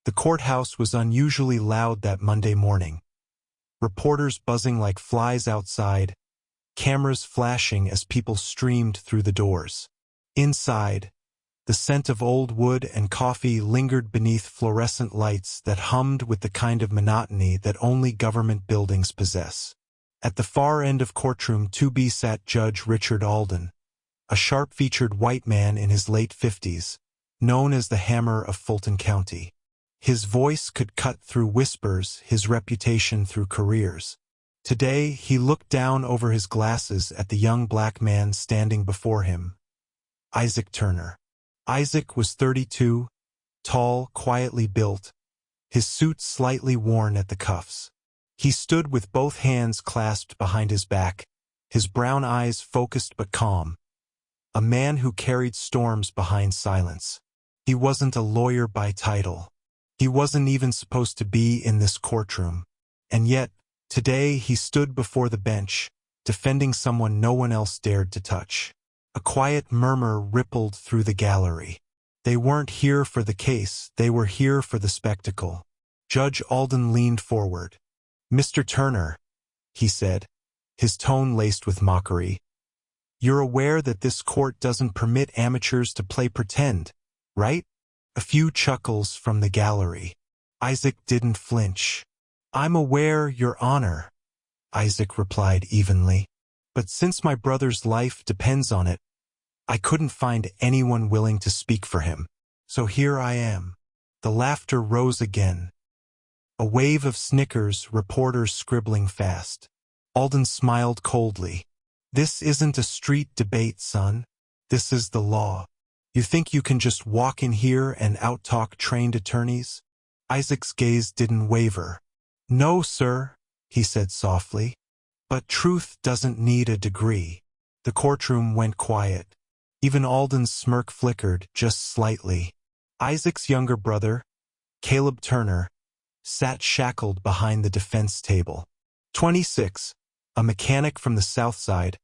The courthouse was unusually loud that Monday morning. Reporters buzzing like flies outside, cameras flashing as people streamed through the doors. Inside, the scent of old wood and coffee lingered beneath fluorescent lights that hummed with the kind of monotony that only government buildings possess. At the far end of courtroom 2B sat Judge Richard Alden, a sharp-featured white man in his late 50s, known as the Hammer of Fulton County. His voice could cut through whispers, his reputation through careers. Today, he looked down over his glasses at the young black man standing before him, Isaac Turner. Isaac was 32, tall, quietly built, his suit slightly worn at the cuffs. He stood with both hands clasped behind his back, his brown eyes focused but calm. A man who carried storms behind silence. He wasn't a lawyer by title. He wasn't even supposed to be in this courtroom. And yet, today he stood before the bench, defending someone no one else dared to touch. A quiet murmur rippled through the gallery. They weren't here for the case, they were here for the spectacle. Judge Alden leaned forward. "Mr. Turner," he said, his tone laced with mockery, "you're aware that this court doesn't permit amateurs to play pretend, right?" A few chuckles from the gallery. Isaac didn't flinch. "I'm aware, Your Honor," Isaac replied evenly. "But since my brother's life depends on it, I couldn't find anyone willing to speak for him. So here I am." The laughter rose again. A wave of snickers, reporters scribbling fast. Alden smiled coldly. "This isn't a street debate, son. This is the law. You think you can just walk in here and out-talk trained attorneys?" Isaac's gaze didn't waver. "No, sir," he said softly. "But truth doesn't need a degree." The courtroom went quiet. Even Alden's smirk flickered, just slightly. Isaac's younger brother, Caleb Turner, sat shackled behind the defense table. 26, a mechanic from the South Side,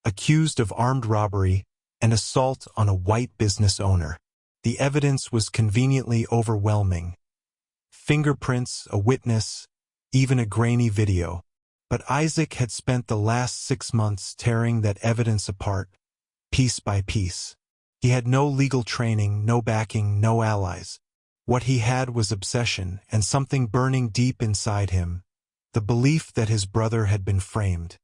accused of armed robbery and assault on a white business owner. The evidence was conveniently overwhelming. Fingerprints, a witness, even a grainy video. But Isaac had spent the last 6 months tearing that evidence apart, piece by piece. He had no legal training, no backing, no allies. What he had was obsession and something burning deep inside him, the belief that his brother had been framed.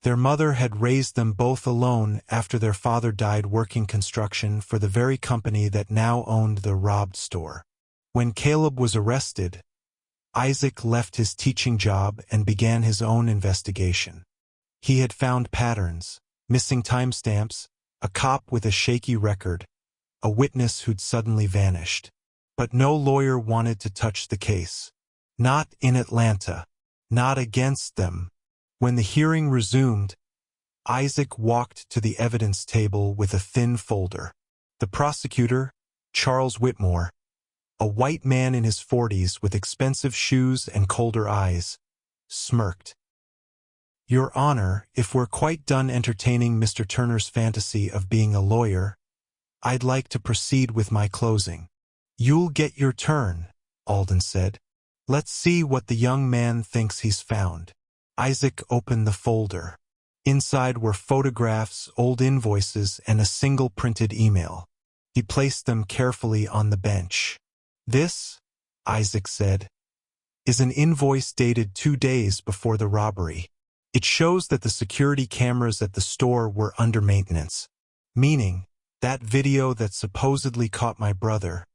Their mother had raised them both alone after their father died working construction for the very company that now owned the robbed store. When Caleb was arrested, Isaac left his teaching job and began his own investigation. He had found patterns, missing timestamps, a cop with a shaky record, a witness who'd suddenly vanished. But no lawyer wanted to touch the case. Not in Atlanta. Not against them. When the hearing resumed, Isaac walked to the evidence table with a thin folder. The prosecutor, Charles Whitmore, a white man in his 40s with expensive shoes and colder eyes, smirked. "Your Honor, if we're quite done entertaining Mr. Turner's fantasy of being a lawyer, I'd like to proceed with my closing." "You'll get your turn," Alden said. "Let's see what the young man thinks he's found." Isaac opened the folder. Inside were photographs, old invoices, and a single printed email. He placed them carefully on the bench. "This," Isaac said, "is an invoice dated 2 days before the robbery. It shows that the security cameras at the store were under maintenance, meaning that video that supposedly caught my brother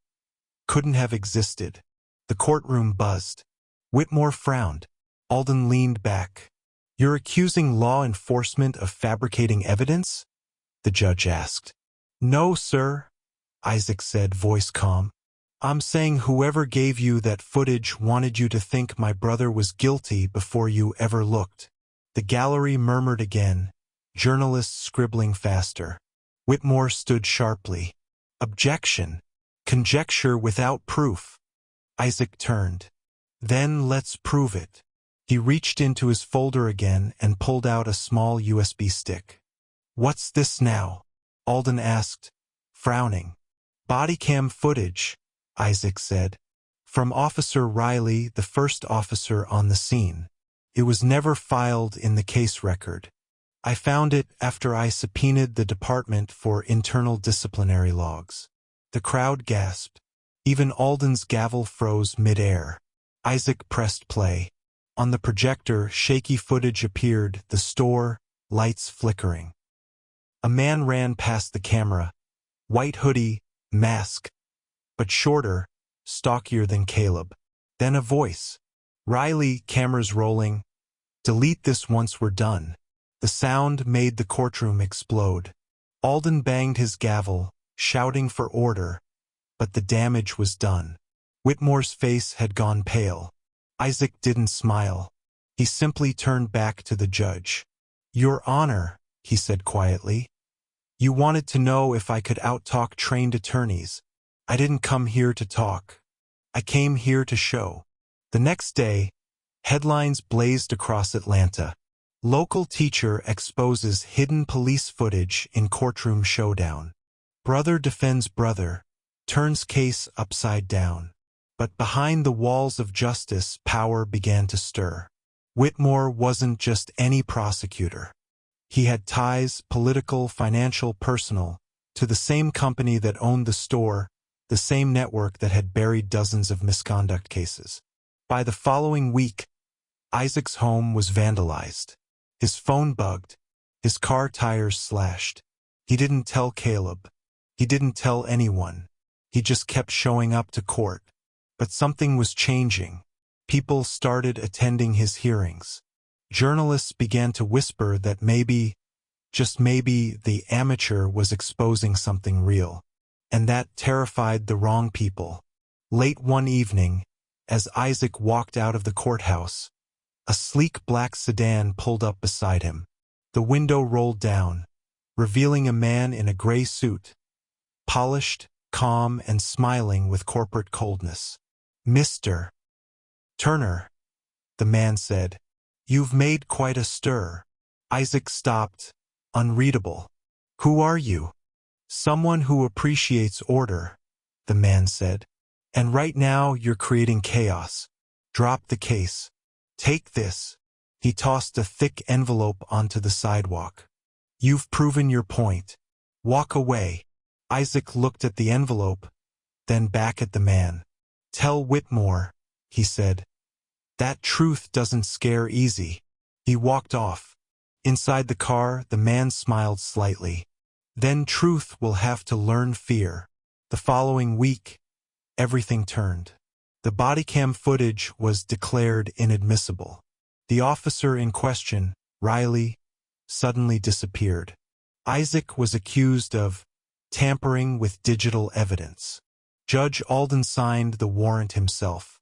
couldn't have existed." The courtroom buzzed. Whitmore frowned. Alden leaned back. "You're accusing law enforcement of fabricating evidence?" the judge asked. "No, sir," Isaac said, voice calm. "I'm saying whoever gave you that footage wanted you to think my brother was guilty before you ever looked." The gallery murmured again, journalists scribbling faster. Whitmore stood sharply. "Objection. Conjecture without proof." Isaac turned. "Then let's prove it." He reached into his folder again and pulled out a small USB stick. "What's this now?" Alden asked, frowning. "Body cam footage," Isaac said. From Officer Riley, the first officer on the scene. It was never filed in the case record. I found it after I subpoenaed the department for internal disciplinary logs. The crowd gasped. Even Alden's gavel froze mid-air. Isaac pressed play. On the projector, shaky footage appeared, the store, lights flickering. A man ran past the camera. White hoodie, mask. But shorter, stockier than Caleb. Then a voice. Riley, cameras rolling. Delete this once we're done. The sound made the courtroom explode. Alden banged his gavel, shouting for order, but the damage was done. Whitmore's face had gone pale. Isaac didn't smile. He simply turned back to the judge. Your Honor, he said quietly. You wanted to know if I could out-talk trained attorneys. I didn't come here to talk. I came here to show. The next day, headlines blazed across Atlanta. Local teacher exposes hidden police footage in courtroom showdown. Brother defends brother, turns case upside down. But behind the walls of justice, power began to stir. Whitmore wasn't just any prosecutor. He had ties, political, financial, personal, to the same company that owned the store, the same network that had buried dozens of misconduct cases. By the following week, Isaac's home was vandalized. His phone bugged. His car tires slashed. He didn't tell Caleb. He didn't tell anyone. He just kept showing up to court. But something was changing. People started attending his hearings. Journalists began to whisper that maybe, just maybe, the amateur was exposing something real. And that terrified the wrong people. Late one evening, as Isaac walked out of the courthouse, a sleek black sedan pulled up beside him. The window rolled down, revealing a man in a gray suit, polished, calm, and smiling with corporate coldness. Mr. Turner, the man said, you've made quite a stir. Isaac stopped, unreadable. Who are you? Someone who appreciates order, the man said. And right now you're creating chaos. Drop the case. Take this. He tossed a thick envelope onto the sidewalk. You've proven your point. Walk away. Isaac looked at the envelope, then back at the man. Tell Whitmore, he said. That truth doesn't scare easy. He walked off. Inside the car, the man smiled slightly. Then truth will have to learn fear. The following week, everything turned. The body cam footage was declared inadmissible. The officer in question, Riley, suddenly disappeared. Isaac was accused of tampering with digital evidence. Judge Alden signed the warrant himself.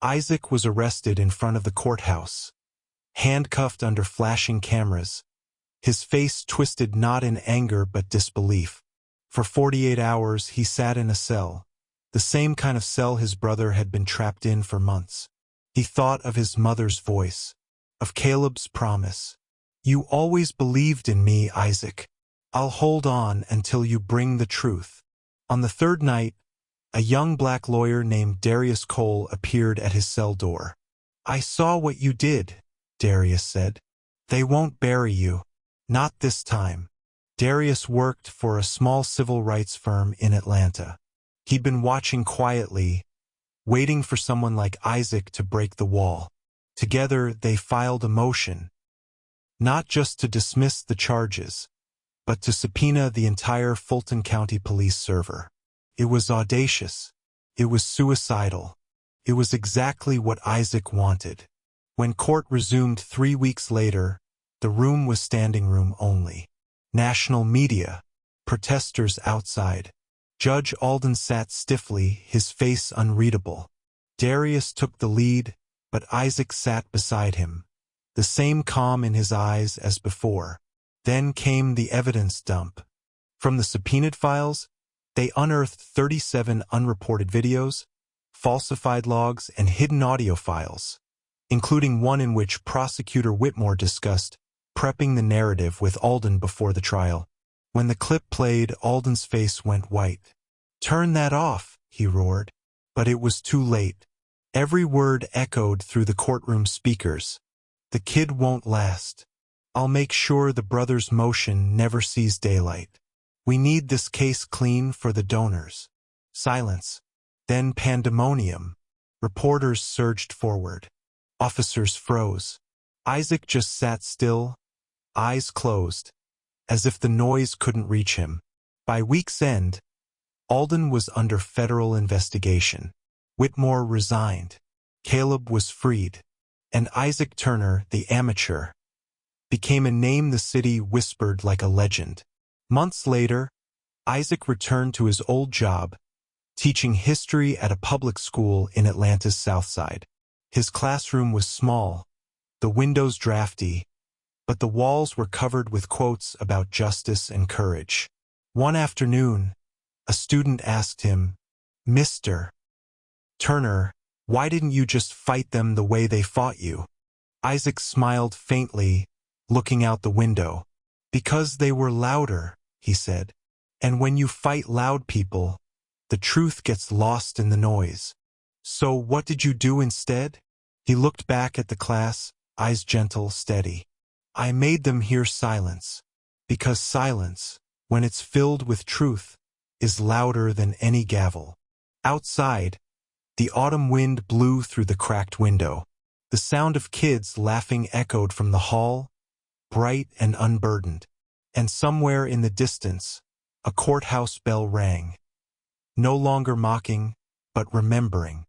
Isaac was arrested in front of the courthouse, handcuffed under flashing cameras, his face twisted not in anger but disbelief. For 48 hours he sat in a cell, the same kind of cell his brother had been trapped in for months. He thought of his mother's voice, of Caleb's promise. You always believed in me, Isaac. I'll hold on until you bring the truth. On the third night, a young black lawyer named Darius Cole appeared at his cell door. I saw what you did, Darius said. They won't bury you. Not this time. Darius worked for a small civil rights firm in Atlanta. He'd been watching quietly, waiting for someone like Isaac to break the wall. Together, they filed a motion, not just to dismiss the charges, but to subpoena the entire Fulton County Police server. It was audacious. It was suicidal. It was exactly what Isaac wanted. When court resumed 3 weeks later, the room was standing room only. National media, protesters outside. Judge Alden sat stiffly, his face unreadable. Darius took the lead, but Isaac sat beside him, the same calm in his eyes as before. Then came the evidence dump. From the subpoenaed files, they unearthed 37 unreported videos, falsified logs, and hidden audio files, including one in which Prosecutor Whitmore discussed prepping the narrative with Alden before the trial. When the clip played, Alden's face went white. Turn that off, he roared. But it was too late. Every word echoed through the courtroom speakers. The kid won't last. I'll make sure the brother's motion never sees daylight. We need this case clean for the donors. Silence. Then pandemonium. Reporters surged forward. Officers froze. Isaac just sat still, eyes closed, as if the noise couldn't reach him. By week's end, Alden was under federal investigation. Whitmore resigned. Caleb was freed. And Isaac Turner, the amateur, became a name the city whispered like a legend. Months later, Isaac returned to his old job, teaching history at a public school in Atlanta's South Side. His classroom was small, the windows drafty, but the walls were covered with quotes about justice and courage. One afternoon, a student asked him, "Mr. Turner, why didn't you just fight them the way they fought you?" Isaac smiled faintly, looking out the window. "Because they were louder," he said. "And when you fight loud people, the truth gets lost in the noise. So what did you do instead?" He looked back at the class, eyes gentle, steady. "I made them hear silence, because silence, when it's filled with truth, is louder than any gavel." Outside, the autumn wind blew through the cracked window. The sound of kids laughing echoed from the hall, bright and unburdened. And somewhere in the distance, a courthouse bell rang. No longer mocking, but remembering.